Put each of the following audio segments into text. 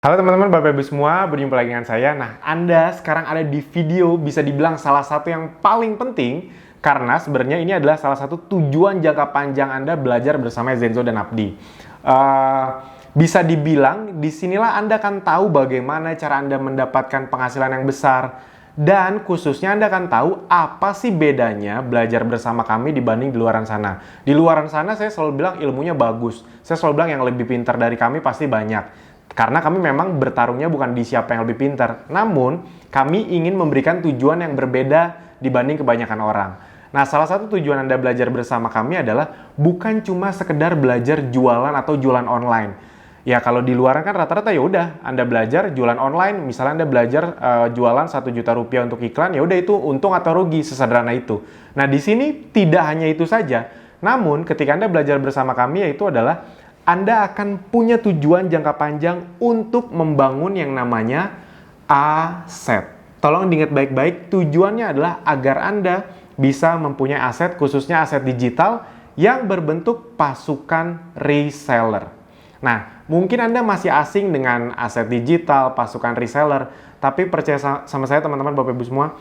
Halo teman-teman, Bapak Ibu semua, berjumpa lagi dengan saya. Nah, Anda sekarang ada di video bisa dibilang salah satu yang paling penting karena sebenarnya ini adalah salah satu tujuan jangka panjang Anda belajar bersama Zenzo dan Abdi. Bisa dibilang disinilah Anda akan tahu bagaimana cara Anda mendapatkan penghasilan yang besar dan khususnya Anda akan tahu apa sih bedanya belajar bersama kami dibanding di luaran sana. Di luaran sana saya selalu bilang ilmunya bagus. Saya selalu bilang yang lebih pintar dari kami pasti banyak. Karena kami memang bertarungnya bukan di siapa yang lebih pintar. Namun, kami ingin memberikan tujuan yang berbeda dibanding kebanyakan orang. Nah, salah satu tujuan Anda belajar bersama kami adalah bukan cuma sekedar belajar jualan atau jualan online. Ya, kalau di luar kan rata-rata ya udah Anda belajar jualan online, misalnya Anda belajar jualan 1 juta rupiah untuk iklan, ya udah itu untung atau rugi, sesederhana itu. Nah, di sini tidak hanya itu saja. Namun, ketika Anda belajar bersama kami yaitu adalah Anda akan punya tujuan jangka panjang untuk membangun yang namanya aset. Tolong diingat baik-baik, tujuannya adalah agar Anda bisa mempunyai aset, khususnya aset digital yang berbentuk pasukan reseller. Nah, mungkin Anda masih asing dengan aset digital, pasukan reseller, tapi percaya sama saya teman-teman, Bapak Ibu semua,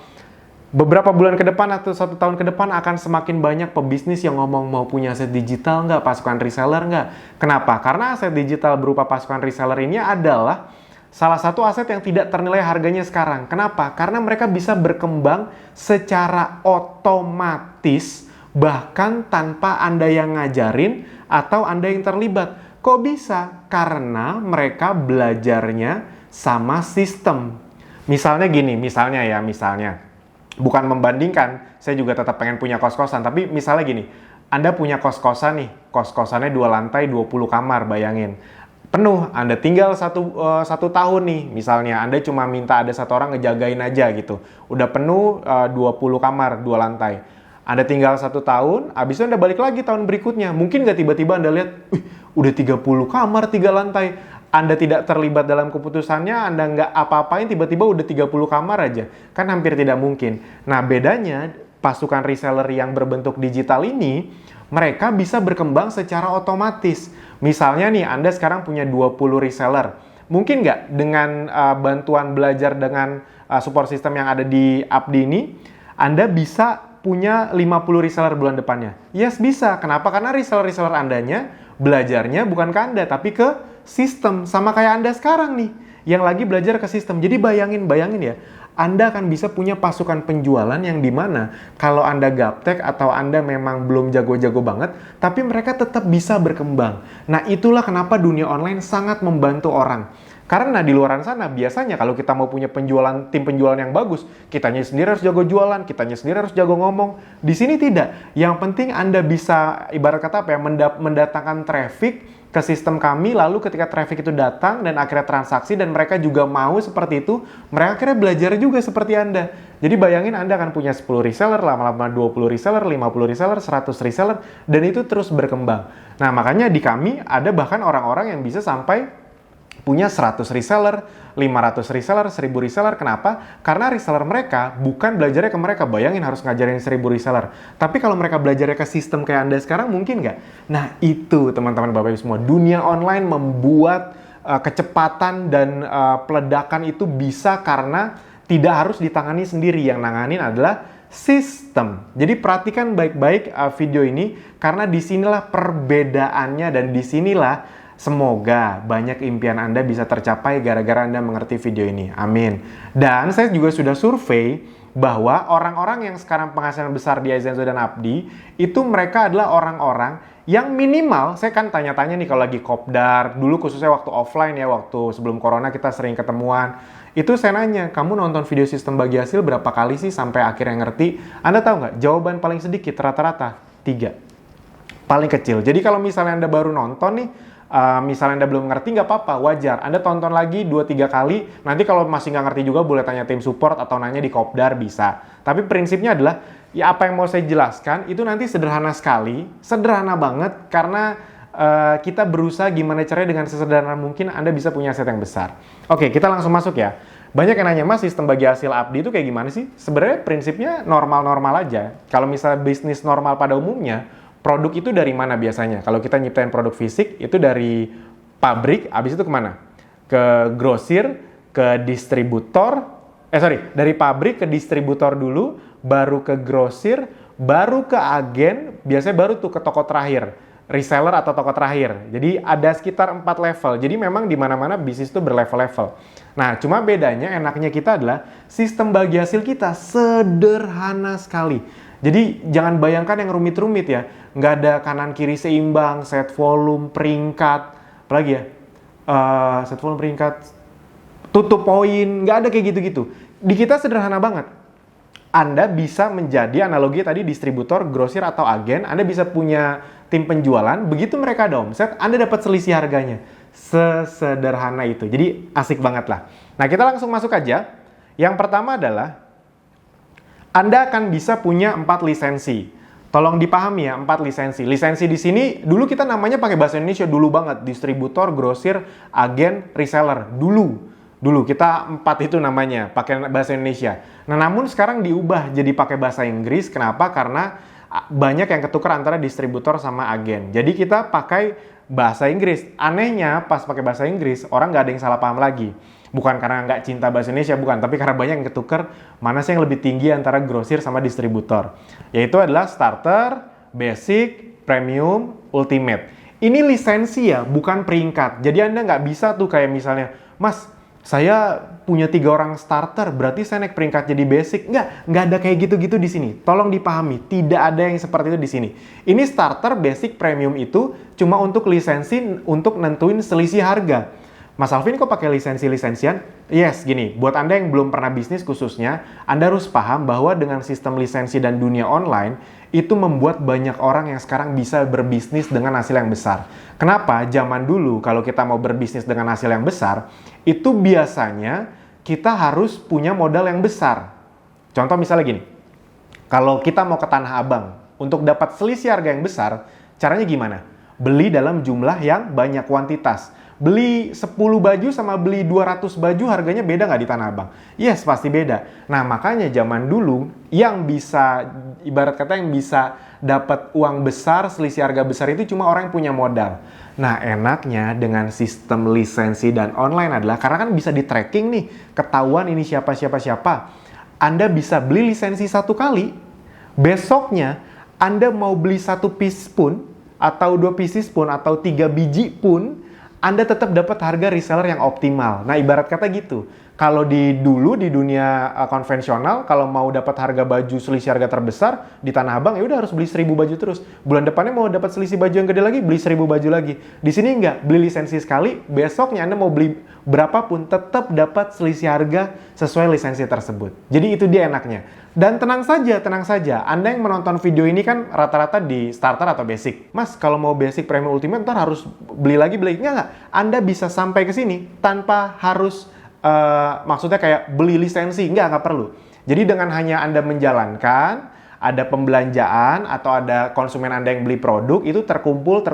beberapa bulan ke depan atau 1 tahun ke depan akan semakin banyak pebisnis yang ngomong mau punya aset digital nggak, pasukan reseller nggak. Kenapa? Karena aset digital berupa pasukan reseller ini adalah salah satu aset yang tidak ternilai harganya sekarang. Kenapa? Karena mereka bisa berkembang secara otomatis bahkan tanpa Anda yang ngajarin atau Anda yang terlibat. Kok bisa? Karena mereka belajarnya sama sistem. Misalnya gini, misalnya. Bukan membandingkan, saya juga tetap pengen punya kos-kosan, tapi misalnya gini, Anda punya kos-kosan nih, kos-kosannya 2 lantai, 20 kamar, bayangin. Penuh, Anda tinggal satu tahun nih, misalnya Anda cuma minta ada 1 orang ngejagain aja gitu. Udah penuh 20 kamar, 2 lantai. Anda tinggal 1 tahun, habis itu Anda balik lagi tahun berikutnya. Mungkin nggak tiba-tiba Anda lihat, udah 30 kamar, 3 lantai. Anda tidak terlibat dalam keputusannya, Anda nggak apa-apain, tiba-tiba udah 30 kamar aja. Kan hampir tidak mungkin. Nah, bedanya pasukan reseller yang berbentuk digital ini, mereka bisa berkembang secara otomatis. Misalnya nih, Anda sekarang punya 20 reseller. Mungkin nggak dengan bantuan belajar dengan support system yang ada di Abdi ini, Anda bisa punya 50 reseller bulan depannya? Yes, bisa. Kenapa? Karena reseller-reseller Andanya belajarnya bukan ke Anda, tapi ke sistem. Sama kayak Anda sekarang nih, yang lagi belajar ke sistem. Jadi bayangin ya, Anda akan bisa punya pasukan penjualan yang dimana kalau Anda gaptek atau Anda memang belum jago-jago banget, tapi mereka tetap bisa berkembang. Nah, itulah kenapa dunia online sangat membantu orang. Karena di luar sana biasanya kalau kita mau punya tim penjualan yang bagus, kitanya sendiri harus jago jualan, kitanya sendiri harus jago ngomong. Di sini tidak. Yang penting Anda bisa ibarat kata apa ya, mendatangkan traffic ke sistem kami, lalu ketika traffic itu datang dan akhirnya transaksi dan mereka juga mau seperti itu, mereka akhirnya belajar juga seperti Anda. Jadi bayangin Anda akan punya 10 reseller, lama-lama 20 reseller, 50 reseller, 100 reseller, dan itu terus berkembang. Nah, makanya di kami ada bahkan orang-orang yang bisa sampai punya 100 reseller, 500 reseller, 1000 reseller. Kenapa? Karena reseller mereka bukan belajarnya ke mereka. Bayangin harus ngajarin 1000 reseller. Tapi kalau mereka belajarnya ke sistem kayak Anda sekarang, mungkin nggak? Nah, itu teman-teman Bapak Ibu semua. Dunia online membuat kecepatan dan peledakan itu bisa karena tidak harus ditangani sendiri. Yang nanganin adalah sistem. Jadi perhatikan baik-baik video ini karena disinilah perbedaannya dan disinilah semoga banyak impian Anda bisa tercapai gara-gara Anda mengerti video ini. Amin. Dan saya juga sudah survei bahwa orang-orang yang sekarang penghasilan besar di Zenzo dan Abdi, itu mereka adalah orang-orang yang minimal, saya kan tanya-tanya nih kalau lagi kopdar, dulu khususnya waktu offline ya, waktu sebelum corona kita sering ketemuan, itu saya nanya, kamu nonton video sistem bagi hasil berapa kali sih sampai akhirnya ngerti? Anda tahu nggak? Jawaban paling sedikit, rata-rata 3. Paling kecil. Jadi kalau misalnya Anda baru nonton nih, misalnya Anda belum ngerti, nggak apa-apa, wajar. Anda tonton lagi 2-3 kali, nanti kalau masih nggak ngerti juga boleh tanya tim support atau nanya di Kopdar, bisa. Tapi prinsipnya adalah, ya apa yang mau saya jelaskan, itu nanti sederhana sekali, sederhana banget, karena kita berusaha gimana caranya dengan sesederhana mungkin Anda bisa punya aset yang besar. Oke, kita langsung masuk ya. Banyak yang nanya, Mas, sistem bagi hasil Abdi itu kayak gimana sih? Sebenarnya prinsipnya normal-normal aja. Kalau misalnya bisnis normal pada umumnya, produk itu dari mana biasanya? Kalau kita nyiptain produk fisik, itu dari pabrik, habis itu kemana? ke grosir, ke distributor, dari pabrik ke distributor dulu, baru ke grosir, baru ke agen, biasanya baru tuh ke toko terakhir, reseller atau toko terakhir. Jadi ada sekitar 4 level. Jadi memang di mana-mana bisnis itu berlevel-level. Nah, cuma bedanya enaknya kita adalah sistem bagi hasil kita sederhana sekali. Jadi jangan bayangkan yang rumit-rumit ya. Nggak ada kanan kiri seimbang, set volume, peringkat, apalagi ya, set volume, peringkat, tutup poin, nggak ada kayak gitu-gitu. Di kita sederhana banget. Anda bisa menjadi analogi tadi distributor, grosir atau agen. Anda bisa punya tim penjualan. Begitu mereka ada omset, Anda dapat selisih harganya. Sesederhana itu. Jadi asik banget lah. Nah, kita langsung masuk aja. Yang pertama adalah Anda akan bisa punya 4 lisensi. Tolong dipahami ya, 4 lisensi. Lisensi di sini dulu kita namanya pakai bahasa Indonesia dulu banget. Distributor, grosir, agen, reseller. Dulu kita 4 itu namanya, pakai bahasa Indonesia. Nah, namun sekarang diubah jadi pakai bahasa Inggris. Kenapa? Karena banyak yang ketukar antara distributor sama agen. Jadi kita pakai bahasa Inggris. Anehnya pas pakai bahasa Inggris, orang nggak ada yang salah paham lagi. Bukan karena nggak cinta bahasa Indonesia, bukan. Tapi karena banyak yang ketukar mana sih yang lebih tinggi antara grosir sama distributor. Yaitu adalah starter, basic, premium, ultimate. Ini lisensi ya, bukan peringkat. Jadi Anda nggak bisa tuh kayak misalnya, Mas, saya punya 3 orang starter, berarti saya naik peringkat jadi basic. Nggak ada kayak gitu-gitu di sini. Tolong dipahami, tidak ada yang seperti itu di sini. Ini starter, basic, premium itu cuma untuk lisensi untuk nentuin selisih harga. Mas Alvin kok pakai lisensi-lisensian? Yes, gini, buat Anda yang belum pernah bisnis khususnya, Anda harus paham bahwa dengan sistem lisensi dan dunia online, itu membuat banyak orang yang sekarang bisa berbisnis dengan hasil yang besar. Kenapa? Zaman dulu kalau kita mau berbisnis dengan hasil yang besar, itu biasanya kita harus punya modal yang besar. Contoh misalnya gini, kalau kita mau ke Tanah Abang, untuk dapat selisih harga yang besar, caranya gimana? Beli dalam jumlah yang banyak kuantitas. Beli 10 baju sama beli 200 baju harganya beda nggak di Tanah Abang? Yes, pasti beda. Nah, makanya zaman dulu yang bisa, ibarat kata yang bisa dapat uang besar, selisih harga besar itu cuma orang yang punya modal. Nah, enaknya dengan sistem lisensi dan online adalah, karena kan bisa di tracking nih, ketahuan ini siapa. Anda bisa beli lisensi 1 kali, besoknya Anda mau beli 1 piece pun, atau 2 pieces pun, atau 3 biji pun, Anda tetap dapat harga reseller yang optimal. Nah, ibarat kata gitu. Kalau dulu di dunia konvensional, kalau mau dapat harga baju selisih harga terbesar di Tanah Abang, ya udah harus beli 1000 baju terus. Bulan depannya mau dapat selisih baju yang gede lagi, beli 1000 baju lagi. Di sini enggak, beli lisensi sekali, besoknya Anda mau beli berapapun tetap dapat selisih harga sesuai lisensi tersebut. Jadi itu dia enaknya. Dan tenang saja. Anda yang menonton video ini kan rata-rata di starter atau basic. Mas, kalau mau basic, premium, ultimate, ntar harus beli lagi. Enggak. Anda bisa sampai ke sini tanpa harus maksudnya kayak beli lisensi, nggak perlu. Jadi dengan hanya Anda menjalankan, ada pembelanjaan atau ada konsumen Anda yang beli produk, itu terkumpul,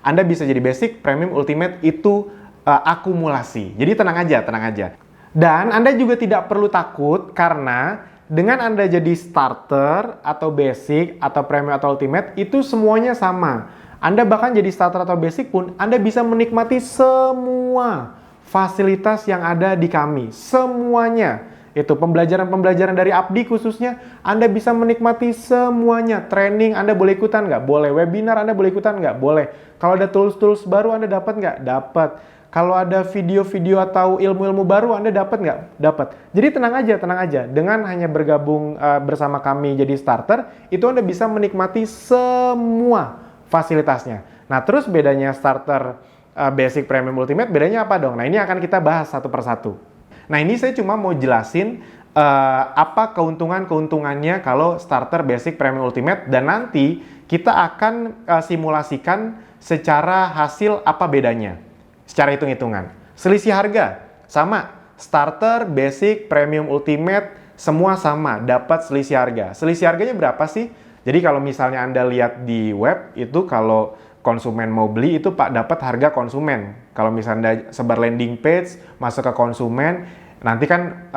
Anda bisa jadi basic, premium, ultimate, itu akumulasi. Jadi tenang aja. Dan Anda juga tidak perlu takut karena dengan Anda jadi starter atau basic atau premium atau ultimate, itu semuanya sama. Anda bahkan jadi starter atau basic pun, Anda bisa menikmati semua fasilitas yang ada di kami. Semuanya. Itu pembelajaran-pembelajaran dari Abdi khususnya, Anda bisa menikmati semuanya. Training Anda boleh ikutan nggak? Boleh. Webinar Anda boleh ikutan nggak? Boleh. Kalau ada tools-tools baru Anda dapat nggak? Dapat. Kalau ada video-video atau ilmu-ilmu baru Anda dapat nggak? Dapat. Jadi tenang aja. Dengan hanya bergabung bersama kami jadi starter, itu Anda bisa menikmati semua fasilitasnya. Nah, terus bedanya starter, basic, premium, ultimate, bedanya apa dong? Nah, ini akan kita bahas satu persatu. Nah, ini saya cuma mau jelasin apa keuntungan-keuntungannya kalau starter, basic, premium, ultimate, dan nanti kita akan simulasikan secara hasil apa bedanya, secara hitung-hitungan. Selisih harga, sama. Starter, basic, premium, ultimate, semua sama, dapat selisih harga. Selisih harganya berapa sih? Jadi kalau misalnya Anda lihat di web, itu kalau konsumen mau beli itu dapat harga konsumen. Kalau misalnya sebar landing page, masuk ke konsumen, nanti kan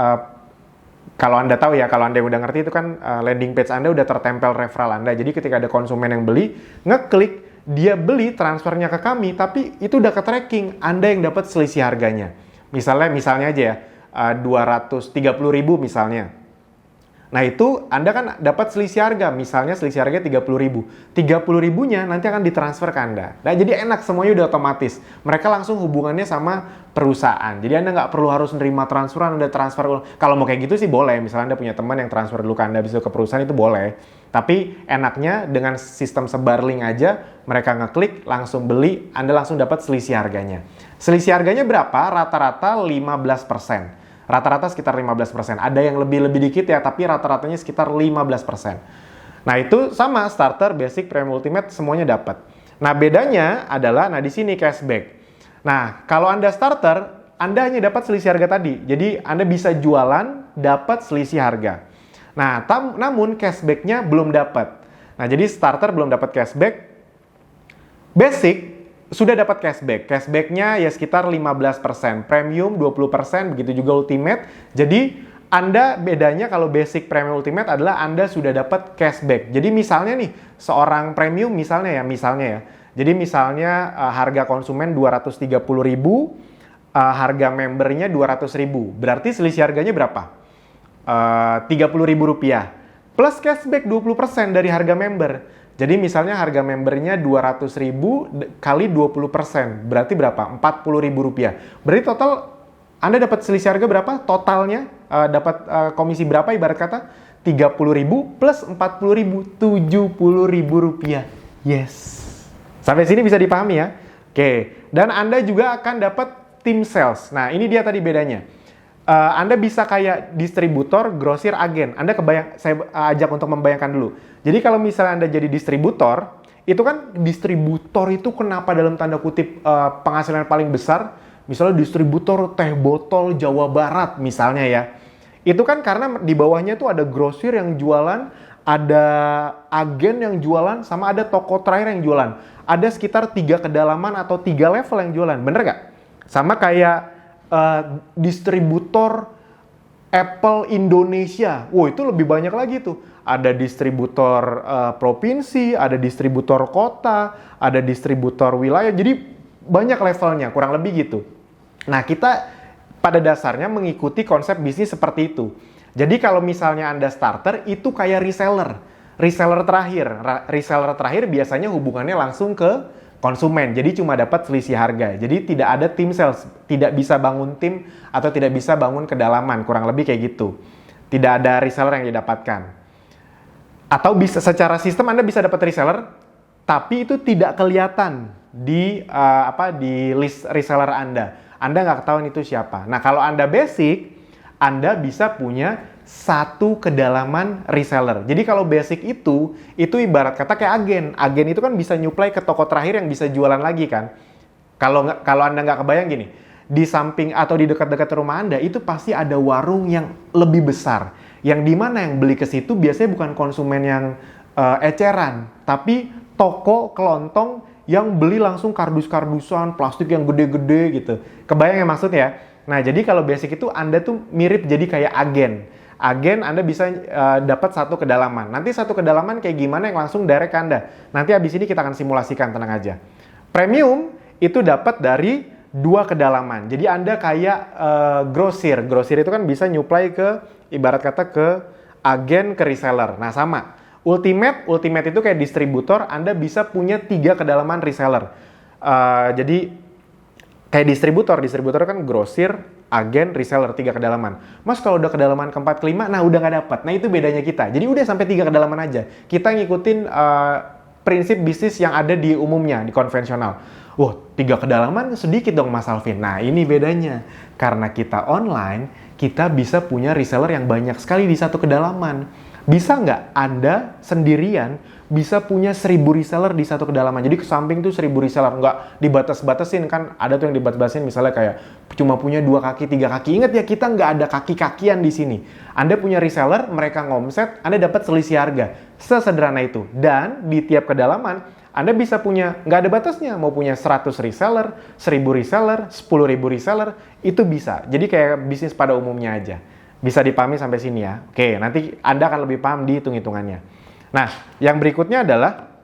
kalau Anda tahu ya, kalau Anda udah ngerti itu kan landing page Anda udah tertempel referral Anda. Jadi ketika ada konsumen yang beli, ngeklik, dia beli transfernya ke kami, tapi itu udah ke tracking, Anda yang dapat selisih harganya. Misalnya aja ya, 230.000 misalnya. Nah itu Anda kan dapat selisih harga, misalnya selisih harga 30.000. 30.000-nya nanti akan ditransfer ke Anda. Nah jadi enak, semuanya udah otomatis. Mereka langsung hubungannya sama perusahaan. Jadi Anda nggak perlu harus nerima transferan, Anda transfer. Kalau mau kayak gitu sih boleh, misalnya Anda punya teman yang transfer dulu ke Anda, bisa ke perusahaan itu boleh. Tapi enaknya dengan sistem sebar link aja, mereka ngeklik, langsung beli, Anda langsung dapat selisih harganya. Selisih harganya berapa? Rata-rata 15%. Rata-rata sekitar 15%. Ada yang lebih dikit ya, tapi rata-ratanya sekitar 15%. Nah, itu sama starter, basic, premium, ultimate semuanya dapat. Nah, bedanya adalah di sini cashback. Nah, kalau Anda starter, Anda hanya dapat selisih harga tadi. Jadi, Anda bisa jualan, dapat selisih harga. Nah, namun cashback-nya belum dapat. Nah, jadi starter belum dapat cashback. Basic sudah dapat cashback. Cashback-nya ya sekitar 15%, premium 20%, begitu juga ultimate. Jadi Anda bedanya kalau basic, premium, ultimate adalah Anda sudah dapat cashback. Jadi misalnya nih, seorang premium misalnya ya. Jadi misalnya harga konsumen 230.000, harga membernya 200.000. Berarti selisih harganya berapa? 30.000 rupiah. Plus cashback 20% dari harga member. Jadi misalnya harga membernya 200.000 kali 20%, berarti berapa? 40.000 rupiah. Berarti total Anda dapat selisih harga berapa? Totalnya dapat komisi berapa ibarat kata? 30.000 plus 40.000, 70.000 rupiah. Yes. Sampai sini bisa dipahami ya? Oke. Dan Anda juga akan dapat tim sales. Nah ini dia tadi bedanya. Anda bisa kayak distributor, grosir, agen. Saya ajak untuk membayangkan dulu. Jadi kalau misalnya Anda jadi distributor, itu kan distributor itu kenapa dalam tanda kutip penghasilan paling besar? Misalnya distributor teh botol Jawa Barat misalnya ya. Itu kan karena di bawahnya tuh ada grosir yang jualan, ada agen yang jualan, sama ada toko terakhir yang jualan. Ada sekitar 3 kedalaman atau 3 level yang jualan, bener nggak? Sama kayak distributor Apple Indonesia. Wow, itu lebih banyak lagi tuh. Ada distributor provinsi, ada distributor kota, ada distributor wilayah. Jadi banyak levelnya, kurang lebih gitu. Nah, kita pada dasarnya mengikuti konsep bisnis seperti itu. Jadi kalau misalnya Anda starter, itu kayak reseller. Reseller terakhir biasanya hubungannya langsung ke konsumen, jadi cuma dapat selisih harga. Jadi tidak ada tim sales, tidak bisa bangun tim atau tidak bisa bangun kedalaman, kurang lebih kayak gitu. Tidak ada reseller yang didapatkan. Atau bisa secara sistem Anda bisa dapat reseller, tapi itu tidak kelihatan di list reseller Anda. Anda nggak ketahuan itu siapa. Nah kalau Anda basic, Anda bisa punya 1 kedalaman reseller. Jadi kalau basic itu ibarat kata kayak agen. Agen itu kan bisa nyuplai ke toko terakhir yang bisa jualan lagi kan. Kalau Anda nggak kebayang gini, di samping atau di dekat-dekat rumah Anda itu pasti ada warung yang lebih besar. Yang dimana yang beli ke situ biasanya bukan konsumen yang eceran, tapi toko kelontong yang beli langsung kardus-kardusan, plastik yang gede-gede gitu. Kebayang ya maksudnya? Nah jadi kalau basic itu Anda tuh mirip jadi kayak agen. Agen Anda bisa dapat 1 kedalaman. Nanti 1 kedalaman kayak gimana yang langsung direct ke Anda. Nanti abis ini kita akan simulasikan, tenang aja. Premium itu dapat dari 2 kedalaman. Jadi Anda kayak grosir. Grosir itu kan bisa nyuplai ke, ibarat kata ke agen, ke reseller. Nah sama. Ultimate itu kayak distributor. Anda bisa punya 3 kedalaman reseller. Jadi kayak distributor kan grosir, agen, reseller, 3 kedalaman. Mas kalau udah kedalaman keempat, kelima, nah udah nggak dapat. Nah itu bedanya kita. Jadi udah sampai 3 kedalaman aja. Kita ngikutin prinsip bisnis yang ada di umumnya, di konvensional. Wah, 3 kedalaman sedikit dong Mas Alvin. Nah ini bedanya. Karena kita online, kita bisa punya reseller yang banyak sekali di 1 kedalaman. Bisa nggak Anda sendirian bisa punya 1.000 reseller di 1 kedalaman? Jadi ke samping tuh 1.000 reseller, nggak dibatas-batasin kan? Ada tuh yang dibatas-batasin misalnya kayak cuma punya 2 kaki, 3 kaki. Ingat ya, kita nggak ada kaki-kakian di sini. Anda punya reseller, mereka ngomset, Anda dapat selisih harga. Sesederhana itu. Dan di tiap kedalaman, Anda bisa punya, nggak ada batasnya, mau punya 100 reseller, 1.000 reseller, 10.000 reseller, itu bisa. Jadi kayak bisnis pada umumnya aja. Bisa dipahami sampai sini ya. Oke, nanti Anda akan lebih paham di hitung-hitungannya. Nah, yang berikutnya adalah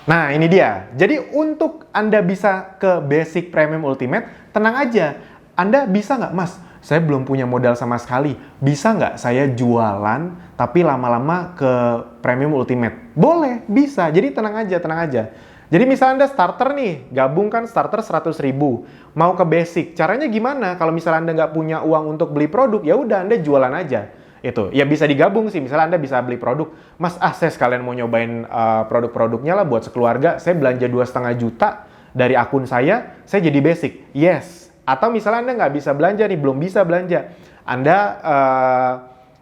Nah, ini dia. Jadi untuk Anda bisa ke Basic, Premium, Ultimate, tenang aja. Anda bisa nggak, Mas? Saya belum punya modal sama sekali. Bisa nggak saya jualan, tapi lama-lama ke Premium, Ultimate? Boleh, bisa. Jadi tenang aja, tenang aja. Jadi misalnya Anda starter nih, gabung kan starter 100.000. Mau ke Basic, caranya gimana? Kalau misalnya Anda nggak punya uang untuk beli produk, ya udah Anda jualan aja. Itu ya bisa digabung sih, misalnya Anda bisa beli produk, Mas, saya sekalian mau nyobain produk-produknya lah buat sekeluarga, saya belanja 2,5 juta dari akun saya jadi basic, yes. Atau misalnya Anda nggak bisa belanja nih, belum bisa belanja, Anda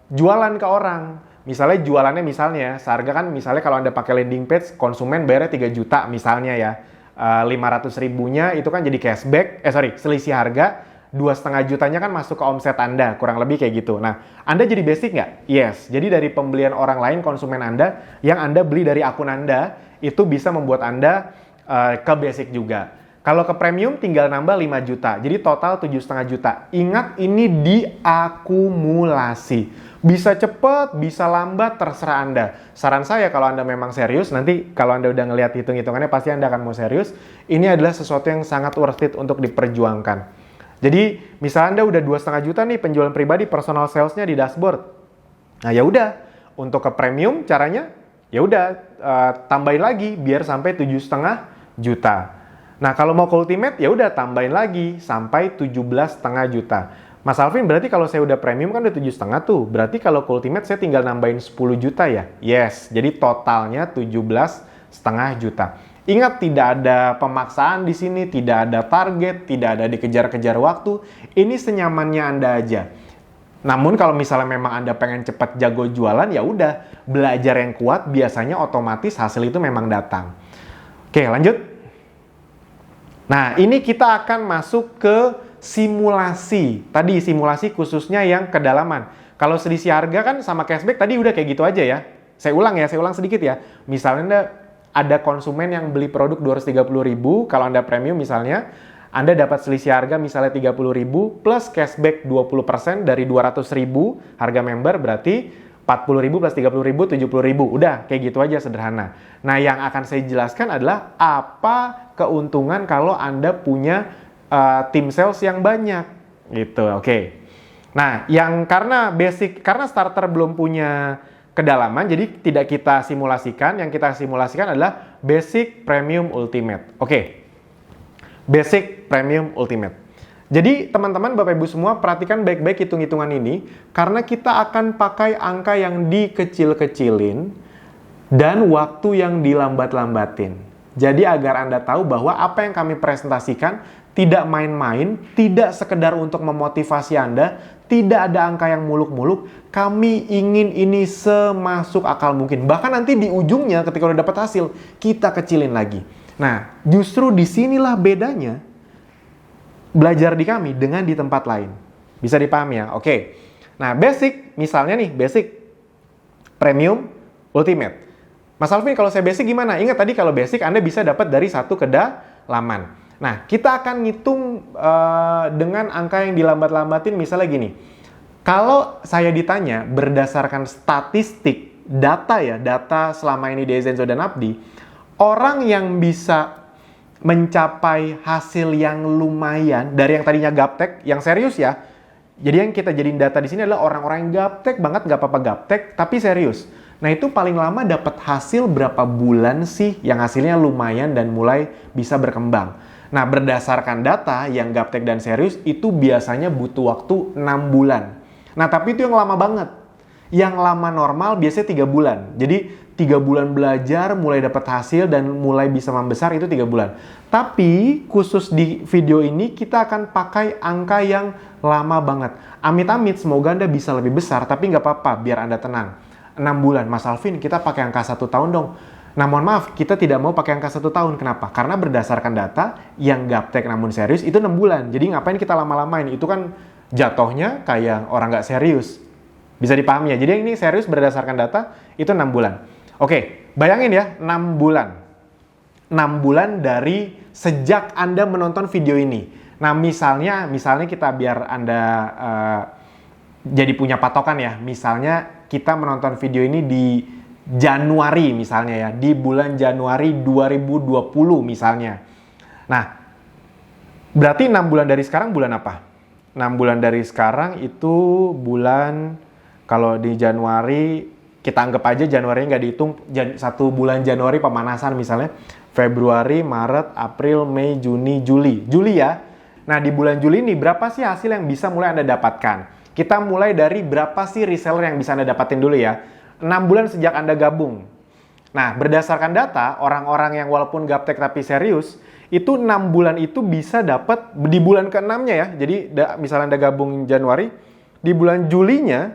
jualan ke orang, misalnya jualannya misalnya, seharga kan misalnya kalau Anda pakai landing page, konsumen bayarnya 3 juta misalnya ya, 500 ribunya itu kan jadi cashback, selisih harga, 2,5 jutanya kan masuk ke omset Anda, kurang lebih kayak gitu. Nah, Anda jadi basic nggak? Yes. Jadi dari pembelian orang lain, konsumen Anda, yang Anda beli dari akun Anda, itu bisa membuat Anda ke basic juga. Kalau ke premium tinggal nambah 5 juta. Jadi total 7,5 juta. Ingat, ini diakumulasi. Bisa cepet, bisa lambat, terserah Anda. Saran saya kalau Anda memang serius, nanti kalau Anda udah ngelihat hitung-hitungannya, pasti Anda akan mau serius. Ini adalah sesuatu yang sangat worth it untuk diperjuangkan. Jadi, misalnya Anda udah 2,5 juta nih penjualan pribadi, personal sales-nya di dashboard. Nah, ya udah, untuk ke premium caranya, ya udah tambahin lagi biar sampai 7,5 juta. Nah, kalau mau ke ultimate, ya udah tambahin lagi sampai 17,5 juta. Mas Alvin, berarti kalau saya udah premium kan udah 7,5 tuh. Berarti kalau ke ultimate saya tinggal nambahin 10 juta ya? Yes, jadi totalnya 17,5 juta. Ingat, tidak ada pemaksaan di sini, tidak ada target, tidak ada dikejar-kejar waktu. Ini senyamannya Anda aja. Namun kalau misalnya memang Anda pengen cepat jago jualan, ya udah belajar yang kuat, biasanya otomatis hasil itu memang datang. Oke, lanjut. Nah, ini kita akan masuk ke simulasi. Tadi simulasi khususnya yang kedalaman. Kalau selisih harga kan sama cashback tadi udah kayak gitu aja ya. Saya ulang sedikit ya. Misalnya Anda ada konsumen yang beli produk 230.000, kalau Anda premium misalnya, Anda dapat selisih harga misalnya 30.000 plus cashback 20% dari 200.000 harga member, berarti 40.000 plus 30.000, 70.000. Udah, kayak gitu aja sederhana. Nah, yang akan saya jelaskan adalah apa keuntungan kalau Anda punya tim sales yang banyak. Gitu, oke. Nah, yang karena starter belum punya kedalaman, jadi tidak kita simulasikan. Yang kita simulasikan adalah basic, premium, ultimate. Oke. Basic, premium, ultimate. Jadi teman-teman, Bapak Ibu semua, perhatikan baik-baik hitung-hitungan ini, karena kita akan pakai angka yang dikecil-kecilin dan waktu yang dilambat-lambatin. Jadi agar Anda tahu bahwa apa yang kami presentasikan tidak main-main, tidak sekedar untuk memotivasi Anda, tidak ada angka yang muluk-muluk, kami ingin ini semasuk akal mungkin. Bahkan nanti di ujungnya ketika udah dapat hasil, kita kecilin lagi. Nah, justru disinilah bedanya belajar di kami dengan di tempat lain. Bisa dipahami ya? Oke. Nah, basic, misalnya nih, basic, premium, ultimate. Mas Alvin, kalau saya basic gimana? Ingat tadi kalau basic Anda bisa dapat dari satu kedalaman. Nah, kita akan ngitung dengan angka yang dilambat-lambatin, misalnya gini. Kalau saya ditanya berdasarkan statistik, data selama ini di Zenzo dan Abdi, orang yang bisa mencapai hasil yang lumayan dari yang tadinya gaptek, yang serius ya. Jadi yang kita jadiin data di sini adalah orang-orang yang gaptek banget, nggak apa-apa gaptek, tapi serius. Nah, itu paling lama dapat hasil berapa bulan sih yang hasilnya lumayan dan mulai bisa berkembang. Nah, berdasarkan data yang gaptek dan serius itu biasanya butuh waktu 6 bulan. Nah, tapi itu yang lama banget. Yang lama normal biasanya 3 bulan. Jadi 3 bulan belajar, mulai dapat hasil, dan mulai bisa membesar itu 3 bulan. Tapi khusus di video ini kita akan pakai angka yang lama banget. Amit-amit semoga Anda bisa lebih besar, tapi nggak apa-apa, biar Anda tenang. 6 bulan, Mas Alvin kita pakai angka 1 tahun dong. Nah, mohon maaf, kita tidak mau pakai angka 1 tahun. Kenapa? Karena berdasarkan data yang gaptek namun serius itu 6 bulan. Jadi ngapain kita lama-lamain? Itu kan jatuhnya kayak orang nggak serius. Bisa dipahami ya? Jadi ini serius berdasarkan data itu 6 bulan. Oke, bayangin ya, 6 bulan. 6 bulan dari sejak Anda menonton video ini. Nah, misalnya kita biar Anda jadi punya patokan ya. Misalnya kita menonton video ini di Januari misalnya ya, di bulan Januari 2020 misalnya. Nah, berarti 6 bulan dari sekarang bulan apa? 6 bulan dari sekarang itu bulan, kalau di Januari, kita anggap aja Januari nggak dihitung, 1 bulan Januari pemanasan misalnya, Februari, Maret, April, Mei, Juni, Juli. Juli ya. Nah, di bulan Juli ini berapa sih hasil yang bisa mulai Anda dapatkan? Kita mulai dari berapa sih reseller yang bisa Anda dapatin dulu ya. 6 bulan sejak Anda gabung. Nah, berdasarkan data, orang-orang yang walaupun gaptek tapi serius, itu 6 bulan itu bisa dapat di bulan ke-6-nya ya. Jadi, misalnya Anda gabung Januari, di bulan Julinya,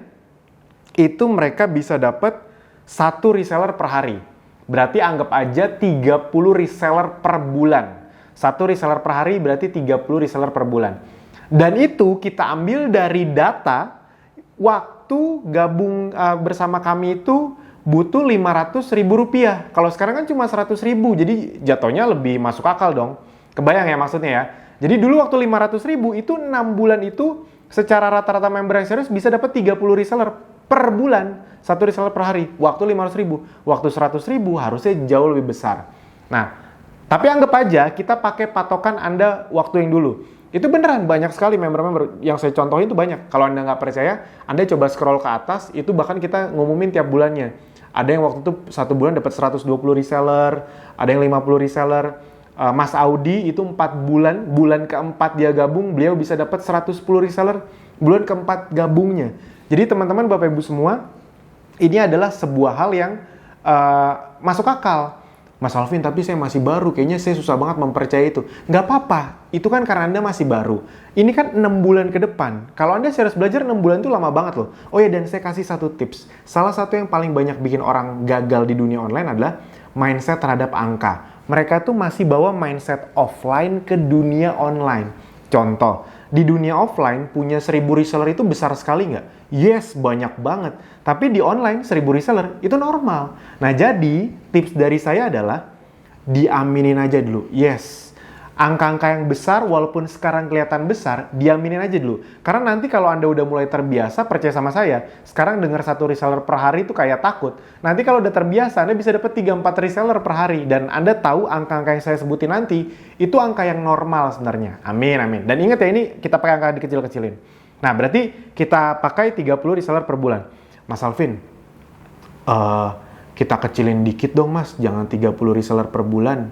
itu mereka bisa dapat 1 reseller per hari. Berarti anggap aja 30 reseller per bulan. 1 reseller per hari berarti 30 reseller per bulan. Dan itu kita ambil dari data waktu gabung bersama kami itu butuh Rp500.000. Kalau sekarang kan cuma Rp100.000, jadi jatuhnya lebih masuk akal dong. Kebayang ya maksudnya ya. Jadi dulu waktu Rp500.000 itu 6 bulan itu secara rata-rata member yang serius bisa dapat 30 reseller per bulan. 1 reseller per hari. Waktu Rp500.000. Waktu Rp100.000 harusnya jauh lebih besar. Nah, tapi anggap aja kita pakai patokan Anda waktu yang dulu. Itu beneran banyak sekali member-member yang saya contohin itu banyak. Kalau Anda nggak percaya, Anda coba scroll ke atas, itu bahkan kita ngumumin tiap bulannya. Ada yang waktu itu 1 bulan dapat 120 reseller, ada yang 50 reseller. Mas Audi itu 4 bulan, bulan keempat dia gabung, beliau bisa dapat 110 reseller, bulan keempat gabungnya. Jadi teman-teman, Bapak Ibu semua, ini adalah sebuah hal yang masuk akal. Mas Alvin, tapi saya masih baru, kayaknya saya susah banget mempercayai itu. Nggak apa-apa, itu kan karena Anda masih baru. Ini kan 6 bulan ke depan. Kalau Anda serius belajar 6 bulan itu lama banget loh. Oh ya, dan saya kasih 1 tips. Salah satu yang paling banyak bikin orang gagal di dunia online adalah mindset terhadap angka. Mereka tuh masih bawa mindset offline ke dunia online. Contoh, di dunia offline punya 1000 reseller itu besar sekali nggak? Yes, banyak banget. Tapi di online 1000 reseller itu normal. Nah, jadi tips dari saya adalah diaminin aja dulu. Yes, angka-angka yang besar walaupun sekarang kelihatan besar, diaminin aja dulu. Karena nanti kalau Anda udah mulai terbiasa, percaya sama saya, sekarang dengar 1 reseller per hari itu kayak takut. Nanti kalau udah terbiasa, Anda bisa dapat 3-4 reseller per hari. Dan Anda tahu angka-angka yang saya sebutin nanti, itu angka yang normal sebenarnya. Amin, amin. Dan ingat ya, ini kita pakai angka dikecil-kecilin. Nah, berarti kita pakai 30 reseller per bulan. Mas Alvin, kita kecilin dikit dong mas, jangan 30 reseller per bulan.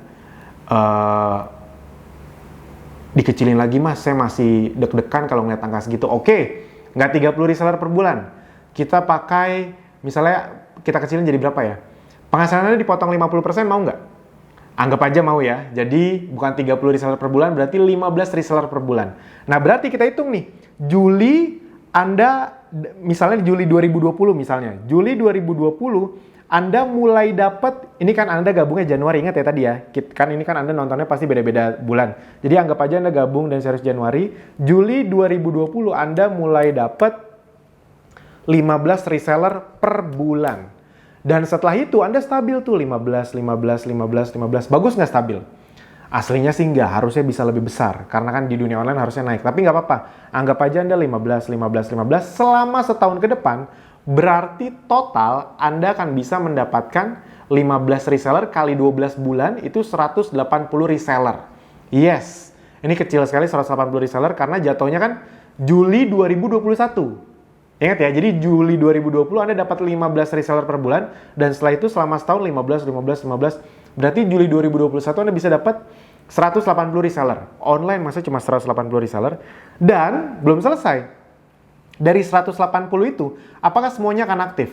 Dikecilin lagi mas, saya masih deg-degan kalau ngeliat angka segitu. Oke, nggak 30 reseller per bulan. Kita pakai, misalnya kita kecilin jadi berapa ya? Penghasilannya dipotong 50%, mau nggak? Anggap aja mau ya. Jadi bukan 30 reseller per bulan, berarti 15 reseller per bulan. Nah, berarti kita hitung nih, Juli Anda, misalnya Juli 2020 misalnya. Juli 2020, Anda mulai dapat, ini kan Anda gabungnya Januari, ingat ya tadi ya. Kan ini kan Anda nontonnya pasti beda-beda bulan. Jadi anggap aja Anda gabung dan serius Januari. Juli 2020 Anda mulai dapat 15 reseller per bulan. Dan setelah itu Anda stabil tuh 15. Bagus nggak stabil? Aslinya sih nggak, harusnya bisa lebih besar. Karena kan di dunia online harusnya naik. Tapi nggak apa-apa. Anggap aja Anda 15 selama setahun ke depan. Berarti total Anda akan bisa mendapatkan 15 reseller kali 12 bulan itu 180 reseller. Yes, ini kecil sekali 180 reseller karena jatuhnya kan Juli 2021. Ingat ya, jadi Juli 2020 Anda dapat 15 reseller per bulan dan setelah itu selama setahun 15. Berarti Juli 2021 Anda bisa dapat 180 reseller. Online masa cuma 180 reseller dan belum selesai. Dari 180 itu, apakah semuanya akan aktif?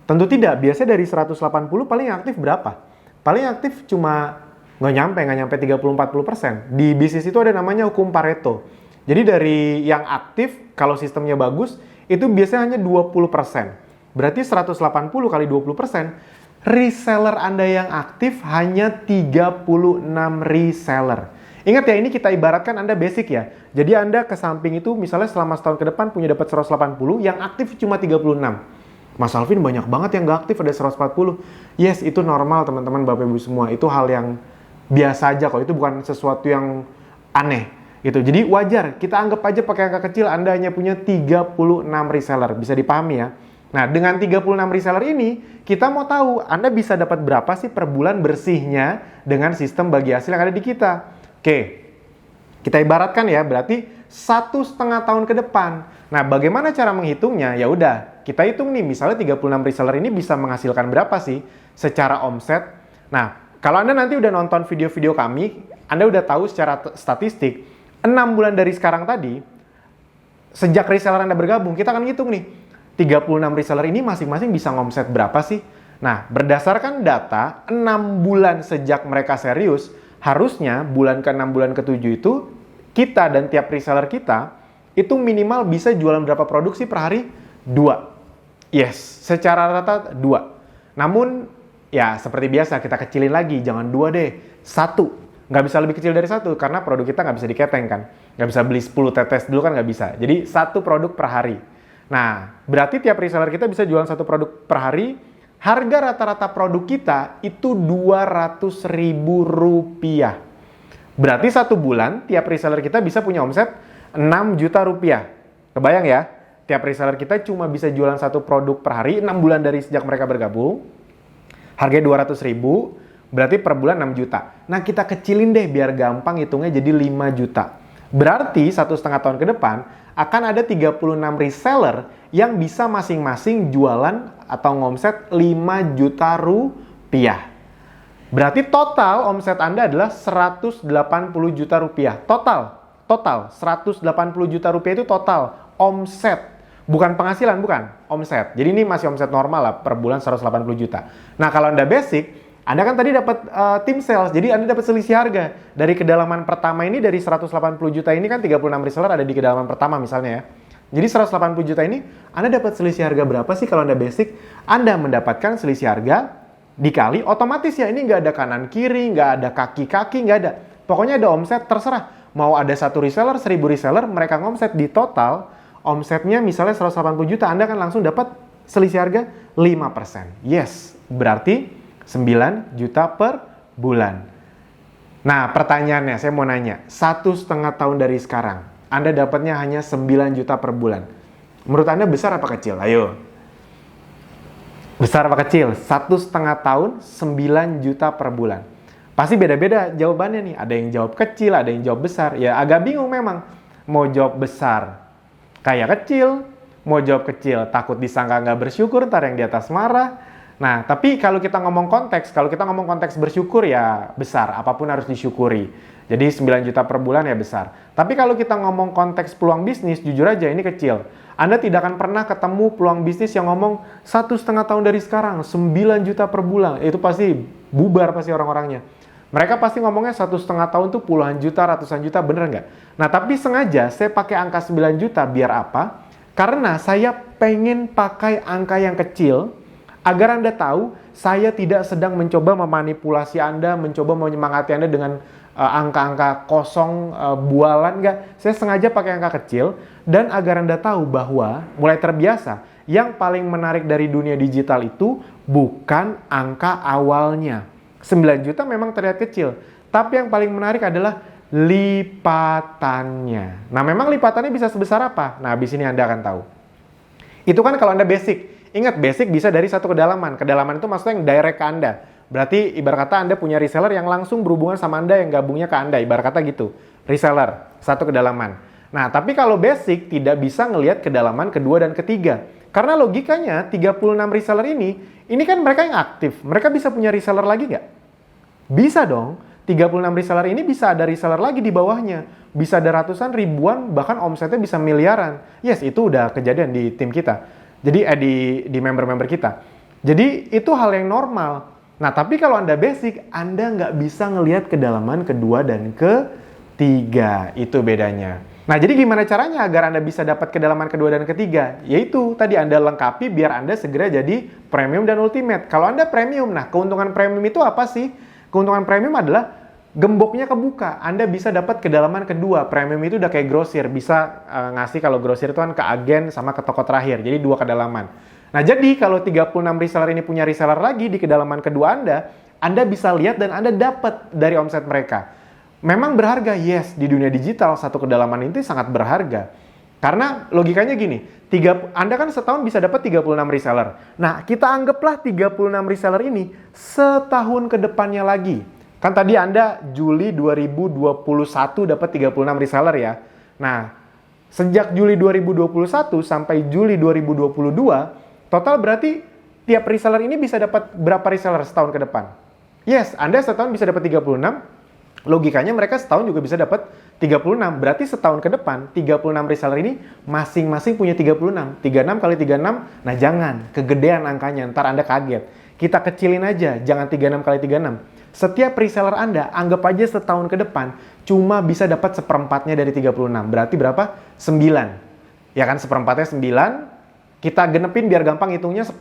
Tentu tidak. Biasanya dari 180 paling aktif berapa? Paling aktif cuma nggak nyampe 30-40%. Di bisnis itu ada namanya hukum Pareto. Jadi dari yang aktif, kalau sistemnya bagus, itu biasanya hanya 20%. Berarti 180 kali 20%, reseller Anda yang aktif hanya 36 reseller. Ingat ya, ini kita ibaratkan Anda basic ya. Jadi Anda ke samping itu misalnya selama setahun ke depan punya dapat 180, yang aktif cuma 36. Mas Alvin banyak banget yang nggak aktif ada 140. Yes, itu normal teman-teman Bapak Ibu semua. Itu hal yang biasa aja kok. Itu bukan sesuatu yang aneh. Gitu. Jadi wajar, kita anggap aja pakai angka kecil Anda hanya punya 36 reseller. Bisa dipahami ya. Nah, dengan 36 reseller ini, kita mau tahu Anda bisa dapat berapa sih per bulan bersihnya dengan sistem bagi hasil yang ada di kita. Oke, kita ibaratkan ya, berarti 1,5 tahun ke depan. Nah, bagaimana cara menghitungnya? Ya udah, kita hitung nih, misalnya 36 reseller ini bisa menghasilkan berapa sih secara omset. Nah, kalau Anda nanti udah nonton video-video kami, Anda udah tahu secara statistik, 6 bulan dari sekarang tadi, sejak reseller Anda bergabung, kita akan hitung nih, 36 reseller ini masing-masing bisa ngomset berapa sih? Nah, berdasarkan data, 6 bulan sejak mereka serius, harusnya bulan ke-6, bulan ke-7 itu, kita dan tiap reseller kita, itu minimal bisa jualan berapa produksi per hari? 2. Yes, secara rata 2. Namun, ya seperti biasa, kita kecilin lagi, jangan 2 deh, 1. Nggak bisa lebih kecil dari 1, karena produk kita nggak bisa diketeng kan. Nggak bisa beli 10 tetes dulu kan nggak bisa. Jadi 1 produk per hari. Nah, berarti tiap reseller kita bisa jualan 1 produk per hari. Harga rata-rata produk kita itu Rp200.000. Berarti 1 bulan tiap reseller kita bisa punya omset Rp6 juta. Kebayang ya? Tiap reseller kita cuma bisa jualan 1 produk per hari 6 bulan dari sejak mereka bergabung. Harganya Rp200.000, berarti per bulan 6 juta. Nah, kita kecilin deh biar gampang hitungnya jadi 5 juta. Berarti 1,5 tahun ke depan akan ada 36 reseller yang bisa masing-masing jualan atau ngomset Rp5 juta. Berarti total omset Anda adalah Rp180 juta. Total Rp180 juta itu total omset. Bukan penghasilan, bukan. Omset. Jadi ini masih omset normal lah, per bulan 180 juta. Nah, kalau Anda basic, Anda kan tadi dapat tim sales, jadi Anda dapat selisih harga. Dari kedalaman pertama ini, dari 180 juta ini kan 36 reseller ada di kedalaman pertama misalnya ya. Jadi 180 juta ini, Anda dapat selisih harga berapa sih kalau Anda basic? Anda mendapatkan selisih harga dikali otomatis ya, ini nggak ada kanan kiri, nggak ada kaki-kaki, nggak ada. Pokoknya ada omset, terserah. Mau ada 1 reseller, 1000 reseller, mereka ngomset di total, omsetnya misalnya 180 juta, Anda kan langsung dapat selisih harga 5%. Yes, berarti 9 juta per bulan. Nah, pertanyaannya, saya mau nanya, 1,5 tahun dari sekarang, Anda dapatnya hanya 9 juta per bulan. Menurut Anda besar apa kecil? Ayo. Besar apa kecil? 1,5 tahun, 9 juta per bulan. Pasti beda-beda jawabannya nih. Ada yang jawab kecil, ada yang jawab besar. Ya agak bingung memang. Mau jawab besar, kayak kecil. Mau jawab kecil, takut disangka nggak bersyukur, ntar yang di atas marah. Nah, tapi kalau kita ngomong konteks bersyukur ya besar, apapun harus disyukuri. Jadi 9 juta per bulan ya besar. Tapi kalau kita ngomong konteks peluang bisnis, jujur aja ini kecil. Anda tidak akan pernah ketemu peluang bisnis yang ngomong 1,5 tahun dari sekarang, 9 juta per bulan. Itu pasti bubar pasti orang-orangnya. Mereka pasti ngomongnya 1,5 tahun tuh puluhan juta, ratusan juta, bener nggak? Nah, tapi sengaja saya pakai angka 9 juta, biar apa? Karena saya pengen pakai angka yang kecil, agar Anda tahu, saya tidak sedang mencoba memanipulasi Anda, mencoba menyemangati Anda dengan angka-angka kosong, bualan, enggak. Saya sengaja pakai angka kecil, dan agar Anda tahu bahwa, mulai terbiasa, yang paling menarik dari dunia digital itu bukan angka awalnya. 9 juta memang terlihat kecil, tapi yang paling menarik adalah lipatannya. Nah, memang lipatannya bisa sebesar apa? Nah, habis ini Anda akan tahu. Itu kan kalau Anda basic. Ingat, basic bisa dari 1 kedalaman. Kedalaman itu maksudnya yang direct ke Anda. Berarti ibarat kata Anda punya reseller yang langsung berhubungan sama Anda, yang gabungnya ke Anda. Ibarat kata gitu. Reseller, 1 kedalaman. Nah, tapi kalau basic tidak bisa ngelihat kedalaman kedua dan ketiga. Karena logikanya 36 reseller ini kan mereka yang aktif. Mereka bisa punya reseller lagi nggak? Bisa dong. 36 reseller ini bisa ada reseller lagi di bawahnya. Bisa ada ratusan, ribuan, bahkan omsetnya bisa miliaran. Yes, itu udah kejadian di tim kita. Jadi di member-member kita. Jadi itu hal yang normal. Nah, tapi kalau Anda basic, Anda nggak bisa ngelihat kedalaman kedua dan ketiga. Itu bedanya. Nah, jadi gimana caranya agar Anda bisa dapat kedalaman kedua dan ketiga? Yaitu tadi Anda lengkapi biar Anda segera jadi premium dan ultimate. Kalau Anda premium, nah keuntungan premium itu apa sih? Keuntungan premium adalah gemboknya kebuka. Anda bisa dapat kedalaman kedua. Premium itu udah kayak grosir. Bisa ngasih, kalau grosir itu kan ke agen sama ke toko terakhir. Jadi 2 kedalaman. Nah, jadi kalau 36 reseller ini punya reseller lagi di kedalaman kedua Anda bisa lihat dan Anda dapat dari omset mereka. Memang berharga, yes. Di dunia digital, 1 kedalaman itu sangat berharga. Karena logikanya gini, Anda kan setahun bisa dapat 36 reseller. Nah, kita anggaplah 36 reseller ini setahun ke depannya lagi. Kan tadi Anda Juli 2021 dapat 36 reseller ya. Nah, sejak Juli 2021 sampai Juli 2022, total berarti tiap reseller ini bisa dapat berapa reseller setahun ke depan? Yes, Anda setahun bisa dapat 36, logikanya mereka setahun juga bisa dapat 36. Berarti setahun ke depan, 36 reseller ini masing-masing punya 36. 36 kali 36, nah jangan, kegedean angkanya, ntar Anda kaget. Kita kecilin aja, jangan 36 kali 36. Setiap reseller Anda, anggap aja setahun ke depan, cuma bisa dapat seperempatnya dari 36. Berarti berapa? 9. Ya kan, seperempatnya 9, kita genepin biar gampang hitungnya 10.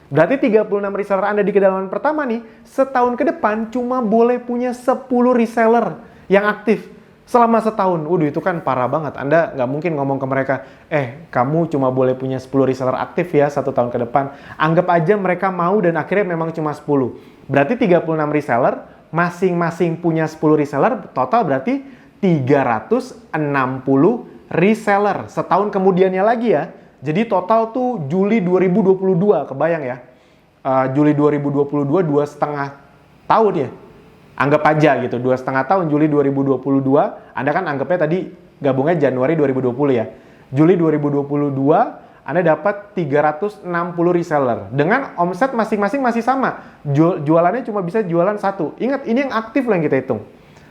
Berarti 36 reseller Anda di kedalaman pertama nih, setahun ke depan cuma boleh punya 10 reseller yang aktif selama setahun. Waduh, itu kan parah banget. Anda nggak mungkin ngomong ke mereka, kamu cuma boleh punya 10 reseller aktif ya 1 tahun ke depan. Anggap aja mereka mau dan akhirnya memang cuma 10. Berarti 36 reseller, masing-masing punya 10 reseller, total berarti 360 reseller. Setahun kemudiannya lagi ya. Jadi total tuh Juli 2022, kebayang ya. Juli 2022, 2,5 tahun ya. Anggap aja gitu, 2,5 tahun Juli 2022. Anda kan anggapnya tadi gabungnya Januari 2020 ya. Juli 2022, Anda dapat 360 reseller. Dengan omset masing-masing masih sama. Jualannya cuma bisa jualan 1. Ingat, ini yang aktif loh yang kita hitung.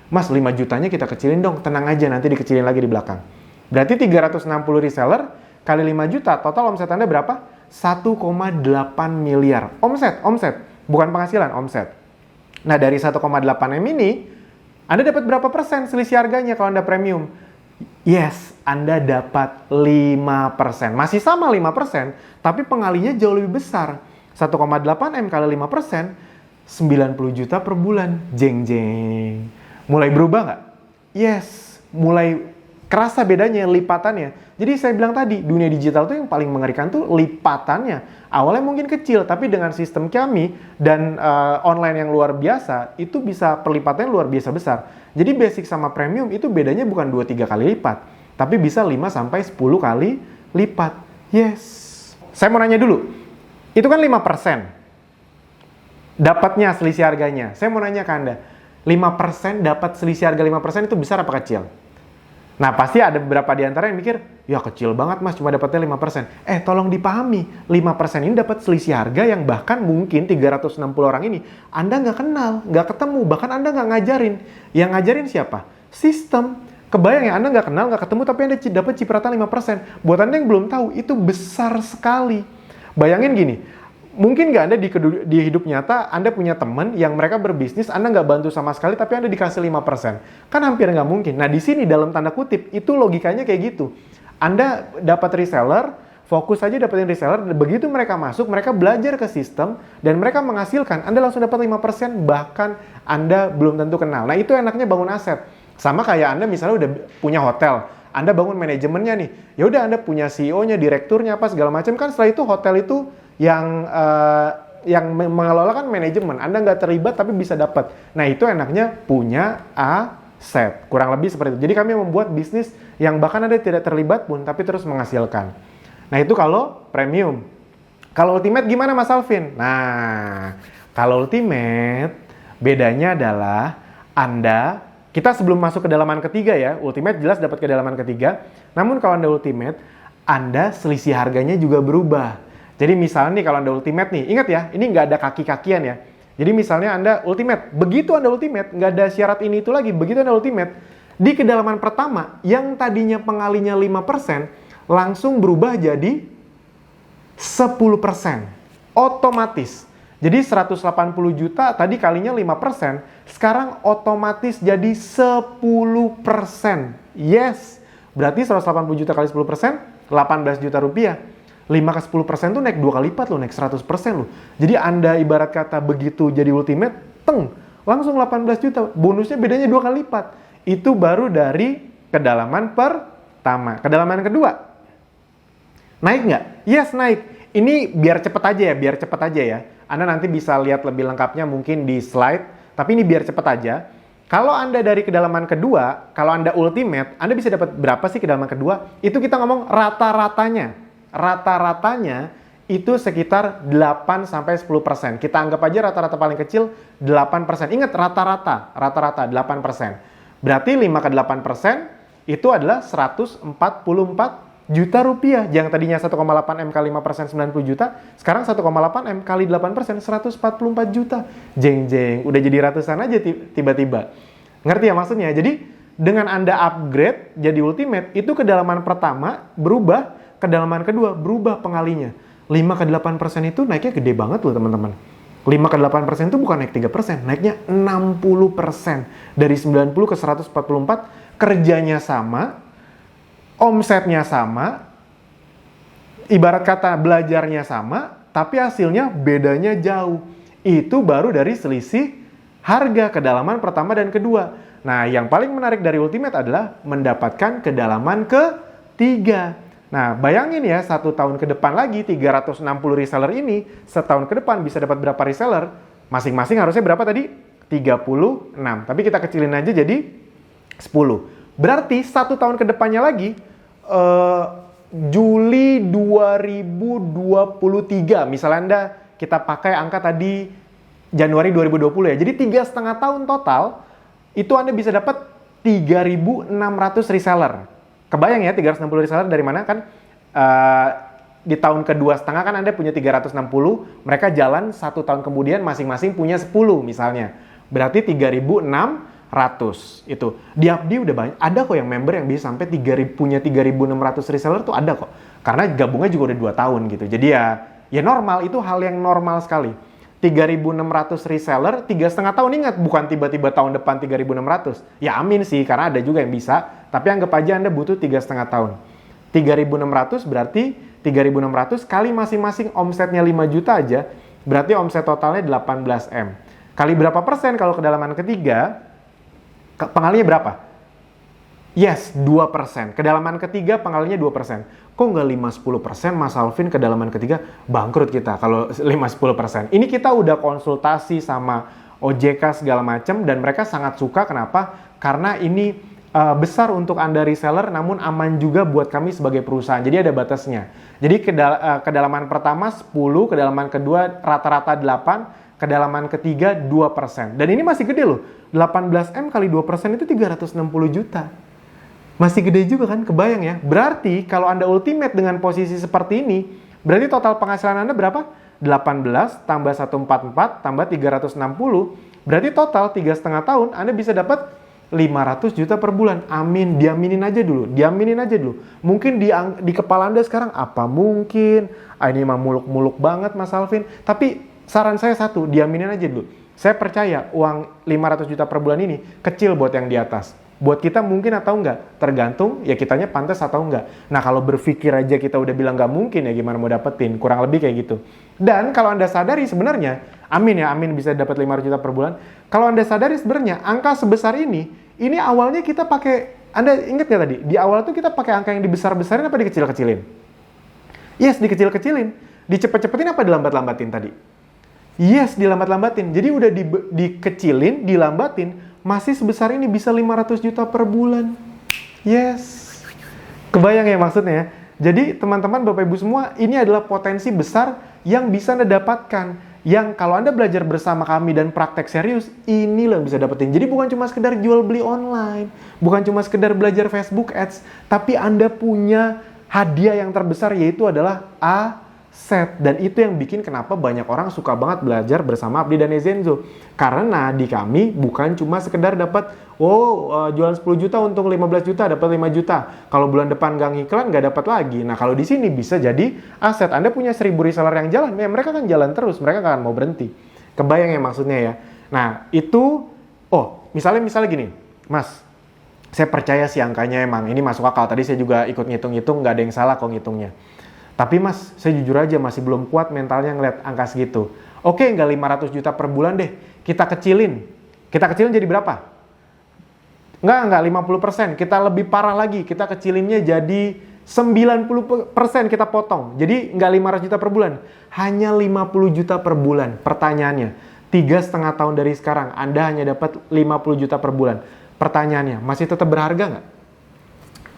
Mas, 5 jutanya kita kecilin dong, tenang aja nanti dikecilin lagi di belakang. Berarti 360 reseller kali 5 juta, total omset Anda berapa? 1,8 miliar. Omset. Bukan penghasilan, omset. Nah, dari 1,8 M ini, Anda dapat berapa persen selisih harganya kalau Anda premium? Yes, Anda dapat 5%. Masih sama 5%, tapi pengalinya jauh lebih besar. 1,8 M kali 5%, 90 juta per bulan. Jeng. Mulai berubah nggak? Yes, mulai kerasa bedanya, lipatannya. Jadi saya bilang tadi, dunia digital tuh yang paling mengerikan tuh lipatannya. Awalnya mungkin kecil, tapi dengan sistem kami dan online yang luar biasa, itu bisa perlipatannya luar biasa besar. Jadi basic sama premium itu bedanya bukan 2-3 kali lipat, tapi bisa 5-10 kali lipat. Yes. Saya mau nanya dulu, itu kan 5%. Dapatnya selisih harganya. Saya mau nanya ke Anda, 5% dapat selisih harga 5% itu besar apa kecil? Nah, pasti ada beberapa di antara yang mikir, ya kecil banget mas, cuma dapatnya 5%. Tolong dipahami, 5% ini dapat selisih harga yang bahkan mungkin 360 orang ini Anda nggak kenal, nggak ketemu, bahkan Anda nggak ngajarin. Yang ngajarin siapa? Sistem. Kebayang ya, Anda nggak kenal, nggak ketemu, tapi Anda dapat cipratan 5%. Buat Anda yang belum tahu, itu besar sekali. Bayangin gini, mungkin nggak Anda di hidup nyata, Anda punya teman yang mereka berbisnis, Anda nggak bantu sama sekali, tapi Anda dikasih 5%. Kan hampir nggak mungkin. Nah, di sini dalam tanda kutip, itu logikanya kayak gitu. Anda dapat reseller, fokus aja dapetin reseller, begitu mereka masuk, mereka belajar ke sistem, dan mereka menghasilkan, Anda langsung dapat 5%, bahkan Anda belum tentu kenal. Nah, itu enaknya bangun aset. Sama kayak Anda misalnya udah punya hotel, Anda bangun manajemennya nih, ya udah Anda punya CEO-nya, direkturnya, apa segala macam, kan setelah itu hotel itu yang mengelola kan manajemen, Anda nggak terlibat tapi bisa dapat. Nah, itu enaknya punya aset, kurang lebih seperti itu. Jadi kami membuat bisnis yang bahkan Anda tidak terlibat pun tapi terus menghasilkan. Nah, itu kalau premium. Kalau ultimate gimana Mas Alvin? Nah, kalau ultimate bedanya adalah kita sebelum masuk ke kedalaman ketiga ya, ultimate jelas dapat kedalaman ketiga. Namun kalau Anda ultimate, Anda selisih harganya juga berubah. Jadi misalnya nih kalau Anda ultimate nih, ingat ya, ini nggak ada kaki-kakian ya. Jadi misalnya Anda ultimate, begitu Anda ultimate, nggak ada syarat ini itu lagi, begitu Anda ultimate, di kedalaman pertama, yang tadinya pengalinya 5%, langsung berubah jadi 10%. Otomatis. Jadi 180 juta tadi kalinya 5%, sekarang otomatis jadi 10%. Yes, berarti 180 juta kali 10%, 18 juta rupiah. 5 ke 10% tuh naik 2 kali lipat loh, naik 100% loh. Jadi Anda ibarat kata begitu jadi ultimate, langsung 18 juta. Bonusnya bedanya 2 kali lipat. Itu baru dari kedalaman pertama. Kedalaman kedua, naik nggak? Yes, naik. Ini biar cepet aja ya. Anda nanti bisa lihat lebih lengkapnya mungkin di slide. Tapi ini biar cepet aja. Kalau Anda dari kedalaman kedua, kalau Anda ultimate, Anda bisa dapat berapa sih kedalaman kedua? Itu kita ngomong rata-ratanya. Rata-ratanya itu sekitar 8-10%. Kita anggap aja rata-rata paling kecil 8%. Ingat rata-rata 8%. Berarti 5 ke 8% itu adalah 144 juta rupiah. Yang tadinya 1,8 M kali 5% 90 juta, sekarang 1,8 M kali 8% 144 juta. Jeng-jeng, udah jadi ratusan aja tiba-tiba. Ngerti ya maksudnya? Jadi dengan Anda upgrade jadi ultimate, itu kedalaman pertama berubah, kedalaman kedua berubah pengalinya. 5 ke 8% itu naiknya gede banget loh teman-teman. 5 ke 8% itu bukan naik 3%, naiknya 60%. Dari 90 ke 144, kerjanya sama, omsetnya sama, ibarat kata belajarnya sama, tapi hasilnya bedanya jauh. Itu baru dari selisih harga kedalaman pertama dan kedua. Nah, yang paling menarik dari Ultimate adalah mendapatkan kedalaman ketiga. Nah, bayangin ya, 1 tahun ke depan lagi, 360 reseller ini, setahun ke depan bisa dapat berapa reseller? Masing-masing harusnya berapa tadi? 36. Tapi kita kecilin aja jadi 10. Berarti 1 tahun ke depannya lagi, Juli 2023, misalnya Anda kita pakai angka tadi Januari 2020 ya. Jadi 3,5 tahun total, itu Anda bisa dapat 3.600 reseller. Kebayang ya 360 reseller dari mana kan? Di tahun kedua setengah kan Anda punya 360, mereka jalan 1 tahun kemudian masing-masing punya 10 misalnya. Berarti 3.600 itu. Di Abdi udah banyak, ada kok yang member yang bisa sampai punya 3.600 reseller tuh ada kok. Karena gabungnya juga udah 2 tahun gitu. Jadi ya normal, itu hal yang normal sekali. 3.600 reseller, 3,5 tahun, ingat, bukan tiba-tiba tahun depan 3.600. Ya amin sih, karena ada juga yang bisa, tapi anggap aja Anda butuh 3,5 tahun. 3.600 berarti 3.600 kali masing-masing omsetnya 5 juta aja, berarti omset totalnya 18 M. Kali berapa persen kalau kedalaman ketiga, pengalinya berapa? Yes, 2%. Kedalaman ketiga pengalinya 2%. Kok nggak 5-10% Mas Alvin kedalaman ketiga? Bangkrut kita kalau 5-10%. Ini kita udah konsultasi sama OJK segala macam dan mereka sangat suka. Kenapa? Karena ini besar untuk Anda reseller namun aman juga buat kami sebagai perusahaan. Jadi ada batasnya. Jadi kedalaman pertama 10, kedalaman kedua rata-rata 8, kedalaman ketiga 2%. Dan ini masih gede loh. 18 M kali 2% itu 360 juta. Masih gede juga kan, kebayang ya. Berarti kalau Anda ultimate dengan posisi seperti ini, berarti total penghasilan Anda berapa? 18 tambah 144 tambah 360, berarti total 3,5 tahun Anda bisa dapat 500 juta per bulan. Amin, diaminin aja dulu. Mungkin di kepala Anda sekarang, apa mungkin? Ini mah muluk-muluk banget Mas Alvin. Tapi saran saya satu, diaminin aja dulu. Saya percaya uang 500 juta per bulan ini kecil buat yang di atas. Buat kita mungkin atau enggak, tergantung ya kitanya pantas atau enggak. Nah kalau berpikir aja kita udah bilang nggak mungkin ya gimana mau dapetin, kurang lebih kayak gitu. Dan kalau Anda sadari sebenarnya, amin bisa dapat 500 juta per bulan. Kalau Anda sadari sebenarnya angka sebesar ini awalnya kita pakai, Anda ingat nggak tadi? Di awal tuh kita pakai angka yang dibesar-besarin apa dikecil-kecilin? Yes, dikecil-kecilin. Dicepet-cepetin apa dilambat-lambatin tadi? Yes, dilambat-lambatin. Jadi udah dikecilin, dilambatin, masih sebesar ini bisa 500 juta per bulan. Yes. Kebayang ya maksudnya? Jadi teman-teman, Bapak Ibu semua, ini adalah potensi besar yang bisa Anda dapatkan. Yang kalau Anda belajar bersama kami dan praktek serius, inilah yang bisa dapetin. Jadi bukan cuma sekedar jual beli online, bukan cuma sekedar belajar Facebook Ads, tapi Anda punya hadiah yang terbesar, yaitu adalah aset. Dan itu yang bikin kenapa banyak orang suka banget belajar bersama Abdi dan Ezenzo. Karena di kami bukan cuma sekedar dapat jualan 10 juta untung 15 juta, dapat 5 juta. Kalau bulan depan nggak ngiklan nggak dapat lagi. Nah kalau di sini bisa jadi aset. Anda punya 1.000 reseller yang jalan, ya mereka kan jalan terus, mereka nggak akan mau berhenti. Kebayang ya maksudnya ya. Nah itu, misalnya gini, Mas, saya percaya sih angkanya emang ini masuk akal. Tadi saya juga ikut ngitung-ngitung, nggak ada yang salah kok ngitungnya. Tapi Mas, saya jujur aja masih belum kuat mentalnya ngeliat angka segitu. Oke, nggak 500 juta per bulan deh. Kita kecilin. Kita kecilin jadi berapa? Nggak 50%. Kita lebih parah lagi. Kita kecilinnya jadi 90% kita potong. Jadi nggak 500 juta per bulan. Hanya 50 juta per bulan. Pertanyaannya, 3,5 tahun dari sekarang, Anda hanya dapat 50 juta per bulan. Pertanyaannya, masih tetap berharga nggak?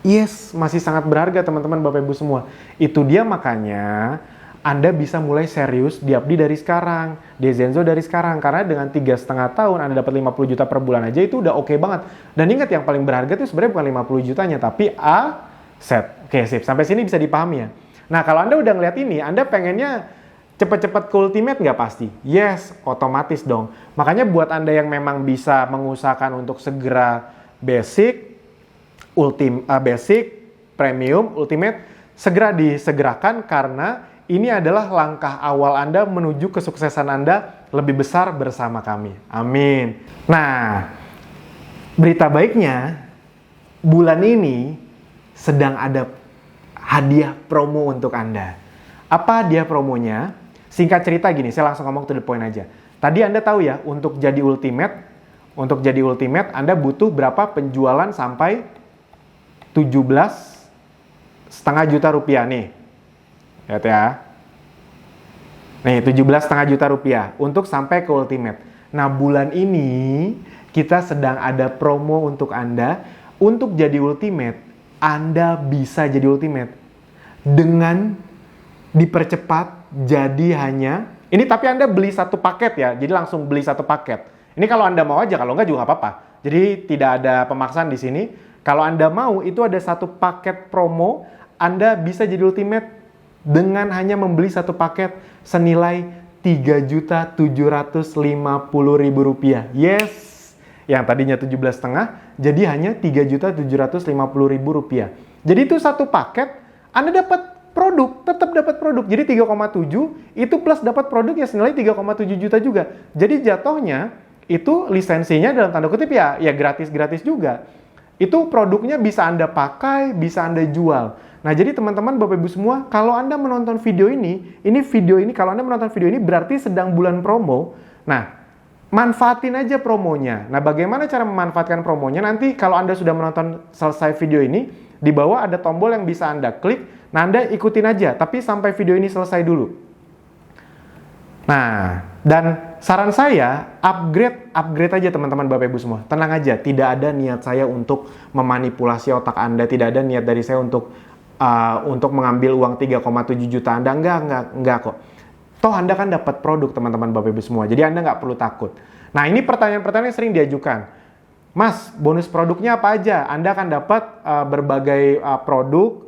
Yes, masih sangat berharga teman-teman Bapak Ibu semua. Itu dia makanya Anda bisa mulai serius di Abdi dari sekarang, di Zenzo dari sekarang. Karena dengan 3,5 tahun Anda dapat 50 juta per bulan aja itu udah oke banget. Dan ingat yang paling berharga itu sebenarnya bukan 50 jutanya, tapi aset. Oke, sip. Sampai sini bisa dipahami ya. Nah, kalau Anda udah ngeliat ini, Anda pengennya cepet-cepet ke ultimate nggak pasti? Yes, otomatis dong. Makanya buat Anda yang memang bisa mengusahakan untuk segera basic, basic, premium, ultimate, segera disegerakan karena ini adalah langkah awal Anda menuju kesuksesan Anda lebih besar bersama kami. Amin. Nah, berita baiknya, bulan ini sedang ada hadiah promo untuk Anda. Apa hadiah promonya? Singkat cerita gini, saya langsung ngomong to the point aja. Tadi Anda tahu ya, untuk jadi ultimate Anda butuh berapa penjualan sampai 17,5 juta rupiah nih. Lihat ya. Nih, 17,5 juta rupiah untuk sampai ke ultimate. Nah, bulan ini kita sedang ada promo untuk Anda. Untuk jadi ultimate, Anda bisa jadi ultimate dengan dipercepat jadi hanya ini, tapi Anda beli satu paket ya, jadi langsung beli satu paket. Ini kalau Anda mau aja, kalau enggak juga nggak apa-apa. Jadi tidak ada pemaksaan di sini. Kalau Anda mau, itu ada satu paket promo, Anda bisa jadi ultimate dengan hanya membeli satu paket senilai Rp3.750.000. Yes, yang tadinya 17,5 jadi hanya Rp3.750.000. Jadi itu satu paket, Anda dapat produk, tetap dapat produk. Jadi 3,7 itu plus dapat produk ya senilai 3,7 juta juga. Jadi jatuhnya itu lisensinya dalam tanda kutip ya gratis-gratis juga. Itu produknya bisa Anda pakai, bisa Anda jual. Nah, jadi teman-teman Bapak Ibu semua, kalau Anda menonton video ini kalau Anda menonton video ini berarti sedang bulan promo. Nah, manfaatin aja promonya. Nah, bagaimana cara memanfaatkan promonya? Nanti kalau Anda sudah menonton selesai video ini, di bawah ada tombol yang bisa Anda klik. Nah, Anda ikutin aja, tapi sampai video ini selesai dulu. Nah, dan saran saya, upgrade aja teman-teman Bapak Ibu semua. Tenang aja, tidak ada niat saya untuk memanipulasi otak Anda, tidak ada niat dari saya untuk mengambil uang 3,7 juta Anda. Enggak kok. Toh Anda kan dapat produk teman-teman Bapak Ibu semua, jadi Anda nggak perlu takut. Nah, ini pertanyaan-pertanyaan yang sering diajukan. Mas, bonus produknya apa aja? Anda akan dapat berbagai produk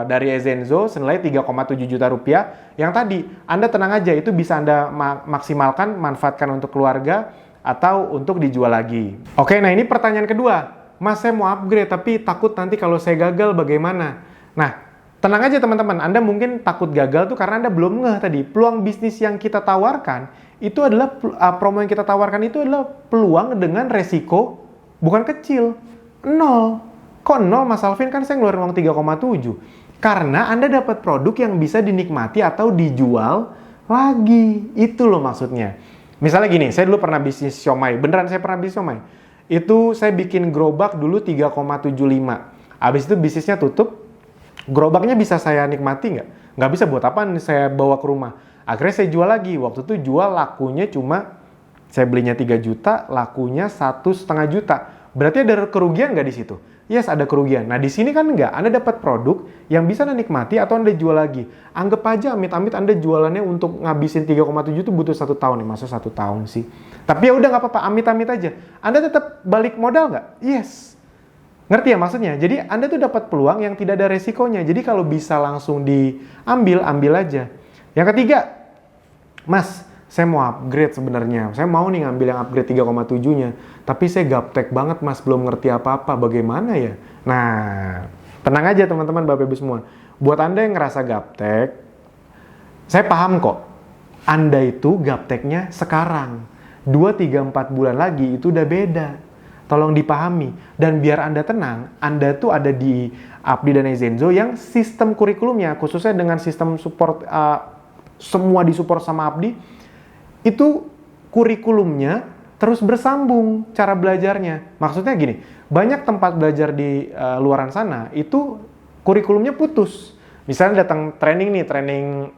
dari Zenzo senilai 3,7 juta rupiah. Yang tadi, Anda tenang aja, itu bisa Anda maksimalkan, manfaatkan untuk keluarga, atau untuk dijual lagi. Oke, nah ini pertanyaan kedua. Mas, saya mau upgrade, tapi takut nanti kalau saya gagal bagaimana? Nah, tenang aja teman-teman, Anda mungkin takut gagal tuh karena Anda belum ngeh tadi. Peluang bisnis yang kita tawarkan, itu adalah promo yang kita tawarkan itu adalah peluang dengan resiko bukan kecil, 0. Kok 0 Mas Alvin, kan saya ngeluarin uang 3,7. Karena Anda dapat produk yang bisa dinikmati atau dijual lagi. Itu loh maksudnya. Misalnya gini, saya dulu pernah bisnis siomay. Beneran saya pernah bisnis siomay. Itu saya bikin gerobak dulu 3,75. Habis itu bisnisnya tutup. Gerobaknya bisa saya nikmati nggak? Nggak bisa, buat apaan saya bawa ke rumah. Akhirnya saya jual lagi. Waktu itu jual lakunya cuma, saya belinya 3 juta, lakunya 1,5 juta. Berarti ada kerugian nggak di situ? Yes, ada kerugian. Nah, di sini kan nggak. Anda dapat produk yang bisa Anda nikmati atau Anda jual lagi. Anggap aja amit-amit Anda jualannya untuk ngabisin 3,7 itu butuh 1 tahun. Masa 1 tahun sih? Tapi ya udah nggak apa-apa, amit-amit aja. Anda tetap balik modal nggak? Yes. Ngerti ya maksudnya? Jadi Anda tuh dapat peluang yang tidak ada resikonya. Jadi kalau bisa langsung diambil, ambil aja. Yang ketiga, Mas, saya mau upgrade sebenarnya. Saya mau nih ngambil yang upgrade 3,7-nya. Tapi saya gaptek banget Mas, belum ngerti apa-apa. Bagaimana ya? Nah, tenang aja teman-teman Bapak Ibu semua. Buat Anda yang ngerasa gaptek, saya paham kok. Anda itu gapteknya sekarang. 2, 3, 4 bulan lagi itu udah beda. Tolong dipahami. Dan biar Anda tenang, Anda tuh ada di Abdi dan Zenzo yang sistem kurikulumnya, khususnya dengan sistem support, semua disupport sama Abdi, itu kurikulumnya terus bersambung cara belajarnya. Maksudnya gini, banyak tempat belajar di luaran sana itu kurikulumnya putus. Misalnya datang training nih, training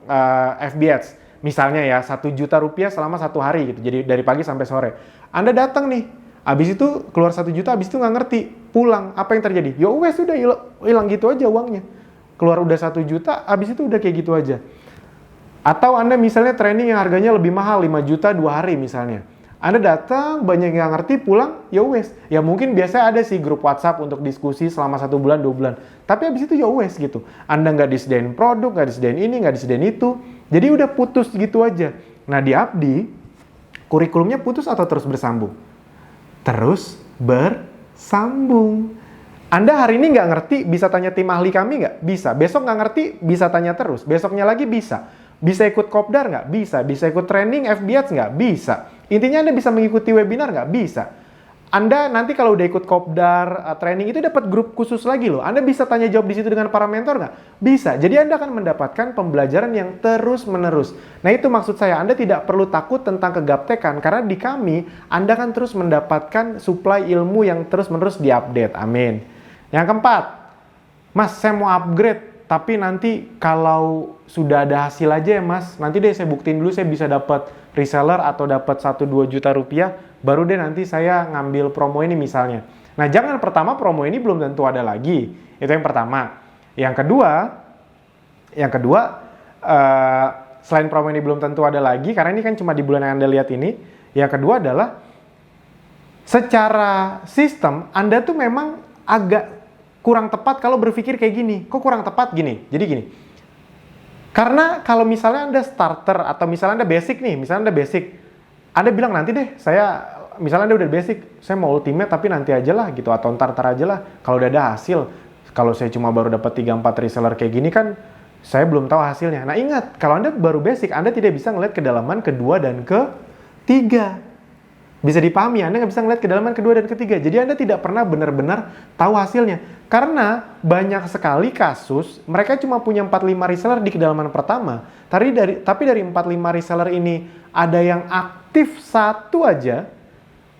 FBS. Misalnya ya, 1 juta rupiah selama 1 hari gitu. Jadi dari pagi sampai sore. Anda datang nih, habis itu keluar 1 juta, habis itu nggak ngerti, pulang. Apa yang terjadi? Ya wes udah hilang gitu aja uangnya. Keluar udah 1 juta, habis itu udah kayak gitu aja. Atau Anda misalnya training yang harganya lebih mahal, 5 juta 2 hari misalnya. Anda datang, banyak yang ngerti, pulang, ya wes. Ya mungkin biasa ada sih grup WhatsApp untuk diskusi selama 1 bulan, 2 bulan. Tapi habis itu ya wes gitu. Anda nggak disediain produk, nggak disediain ini, nggak disediain itu. Jadi udah putus gitu aja. Nah di Abdi, kurikulumnya putus atau terus bersambung? Terus bersambung. Anda hari ini nggak ngerti, bisa tanya tim ahli kami nggak? Bisa. Besok nggak ngerti, bisa tanya terus. Besoknya lagi bisa. Bisa ikut kopdar nggak? Bisa. Bisa ikut training FBATS nggak? Bisa. Intinya Anda bisa mengikuti webinar nggak? Bisa. Anda nanti kalau udah ikut kopdar, training itu dapat grup khusus lagi loh. Anda bisa tanya jawab di situ dengan para mentor nggak? Bisa. Jadi Anda akan mendapatkan pembelajaran yang terus-menerus. Nah itu maksud saya, Anda tidak perlu takut tentang kegaptekan. Karena di kami, Anda akan terus mendapatkan supply ilmu yang terus-menerus diupdate. Amin. Yang keempat, Mas saya mau upgrade. Tapi nanti kalau sudah ada hasil aja ya mas, nanti deh saya buktiin dulu saya bisa dapat reseller atau dapat 1-2 juta rupiah, baru deh nanti saya ngambil promo ini misalnya. Nah jangan pertama promo ini belum tentu ada lagi, itu yang pertama. Yang kedua, selain promo ini belum tentu ada lagi, karena ini kan cuma di bulan yang Anda lihat ini. Yang kedua adalah, secara sistem Anda tuh memang agak kurang tepat kalau berpikir kayak gini. Kok kurang tepat gini? Jadi gini. Karena kalau misalnya Anda starter atau misalnya Anda basic nih, misalnya Anda basic, Anda bilang nanti deh misalnya Anda udah basic, saya mau ultimate tapi nanti aja lah gitu, atau ntar aja lah kalau udah ada hasil. Kalau saya cuma baru dapat 3-4 reseller kayak gini kan, saya belum tahu hasilnya. Nah ingat, kalau Anda baru basic, Anda tidak bisa ngeliat kedalaman kedua dan ketiga. Bisa dipahami, Anda nggak bisa ngeliat kedalaman kedua dan ketiga. Jadi Anda tidak pernah benar-benar tahu hasilnya. Karena banyak sekali kasus, mereka cuma punya 4-5 reseller di kedalaman pertama. Tapi dari 4-5 reseller ini, ada yang aktif satu aja,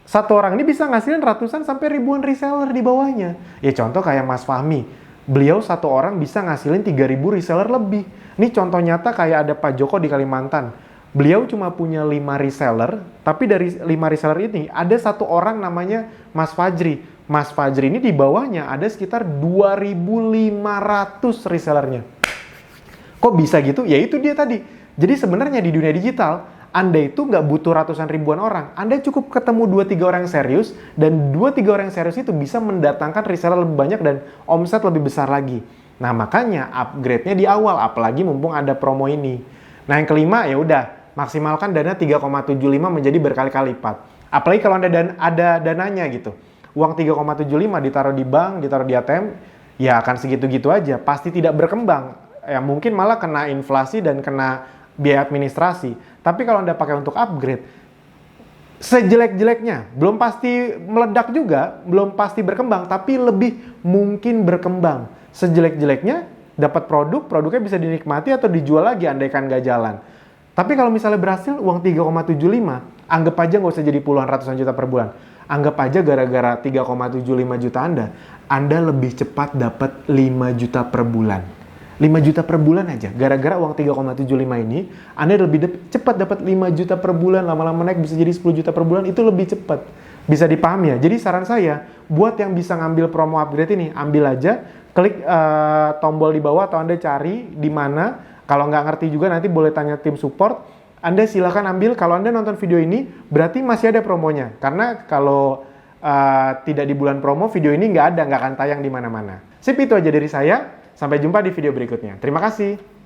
satu orang ini bisa ngasilin ratusan sampai ribuan reseller di bawahnya. Ya contoh kayak Mas Fahmi. Beliau satu orang bisa ngasilin 3.000 reseller lebih. Ini contoh nyata kayak ada Pak Joko di Kalimantan. Beliau cuma punya 5 reseller, tapi dari 5 reseller ini ada satu orang namanya Mas Fajri. Mas Fajri ini di bawahnya ada sekitar 2.500 resellernya. Kok bisa gitu? Ya itu dia tadi. Jadi sebenarnya di dunia digital, Anda itu nggak butuh ratusan ribuan orang. Anda cukup ketemu 2-3 orang yang serius, dan 2-3 orang yang serius itu bisa mendatangkan reseller lebih banyak dan omset lebih besar lagi. Nah makanya upgrade-nya di awal, apalagi mumpung ada promo ini. Nah yang kelima ya udah, maksimalkan dana 3,75 menjadi berkali-kali lipat. Apalagi kalau ada dananya gitu. Uang 3,75 ditaruh di bank, ditaruh di ATM, ya akan segitu-gitu aja. Pasti tidak berkembang. Ya mungkin malah kena inflasi dan kena biaya administrasi. Tapi kalau Anda pakai untuk upgrade, sejelek-jeleknya, belum pasti meledak juga, belum pasti berkembang, tapi lebih mungkin berkembang. Sejelek-jeleknya, dapat produknya bisa dinikmati atau dijual lagi andaikan nggak jalan. Tapi kalau misalnya berhasil, uang 3,75, anggap aja nggak usah jadi puluhan ratusan juta per bulan. Anggap aja gara-gara 3,75 juta Anda lebih cepat dapat 5 juta per bulan. 5 juta per bulan aja. Gara-gara uang 3,75 ini, Anda lebih cepat dapat 5 juta per bulan. Lama-lama naik bisa jadi 10 juta per bulan, itu lebih cepat. Bisa dipahami ya? Jadi saran saya, buat yang bisa ngambil promo upgrade ini, ambil aja, klik tombol di bawah atau Anda cari di mana. Kalau nggak ngerti juga nanti boleh tanya tim support. Anda silakan ambil. Kalau Anda nonton video ini, berarti masih ada promonya. Karena kalau tidak di bulan promo, video ini nggak akan tayang di mana-mana. Sip, itu aja dari saya. Sampai jumpa di video berikutnya. Terima kasih.